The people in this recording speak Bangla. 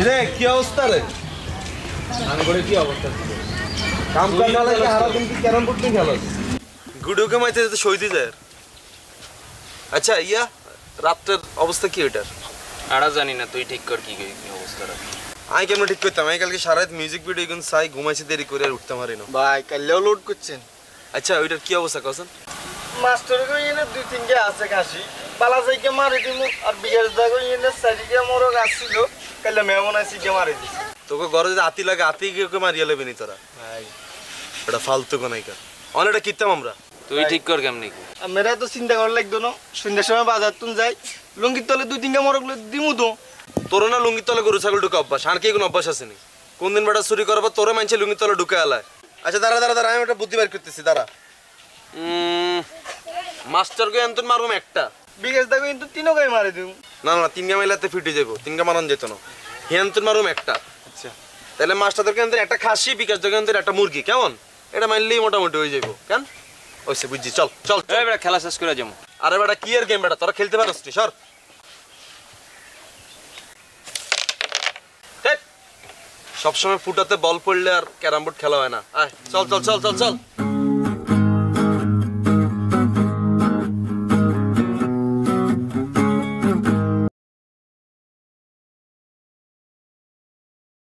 রে কি অবস্থা রে? আমি করে কি অবস্থা? কাম কর না লাগে হারা দিন কি ক্যারম বোর্ড নিয়ে খেলো? গুডুকে মাইতে তো সইতে যায়। আচ্ছা ইয়া রাতের অবস্থা কি ওটার? আড়া জানি না, তুই ঠিক কর কি অবস্থাটা। আমি কেমন ঠিক করতাম? আমি কালকে সারা রাত মিউজিক ভিডিও গুন চাই ঘুমাইছি দেরি করে আর উঠতে পারি না। ভাই কালও লোড করছেন। আচ্ছা ওইটার কি অবস্থা কছেন? মাস্টার কো এনে দুই তিনটে আছে কাশি পালা যাইকে মারি দিমু আর বিয়ার দাগো এনে সাইডে মোর আসছিল কালে মেমন আসি কে মারি দিছি। তোকে ঘরে যদি আতি লাগে আতি কে মারিয়া লেবে নি তোরা? ভাই এটা ফালতু কোনাইকা। অনেকটা কিতাম আমরা। তুই ঠিক কর কেমনি কি? আমরা তো চিন্তা করা লাগতো না, সন্ধ্যার সময় বাজার তুন যাই লুঙ্গির তলে দুই তিনটে মরগুলো দিমু তো। তোর না লুঙ্গির তলে গরু ছাগল ঢুকে অভ্যাস, আর কি কোনো অভ্যাস আসেনি? কোন দিন বেটা চুরি করবো তোরে মানছে লুঙ্গির তলে ঢুকে আলায়। আচ্ছা দাঁড়া দাঁড়া দাঁড়া, আমি একটা বুদ্ধি বের করতেছি, দাঁড়া। মাস্টারকে এন্তন মারবো একটা। বিকাশ দাগো কিন্তু তিনও গায়ে মারি দিমু। না না, তিনগা মাইলাতে ফিটে যাবো, তিনগা মারান যেত না। হেন্তন মারুম একটা। আচ্ছা তাহলে মাস্টারদেরকে এন্তন একটা খাসি, বিকাশ থেকে এন্তন একটা মুরগি, কেমন? এটা মারলেই মোটামুটি হয়ে যাবো, কেন? ওইসে বুঝছি, চল চল। এই বেটা খেলা শেষ করে যাবো। আরে বেটা কি এর গেম বেটা, তোরা খেলতে পারস নি, সর। সবসময় ফুটাতে বল পড়লে আর ক্যারাম বোর্ড খেলা হয় না। আয় চল চল চল চল চল।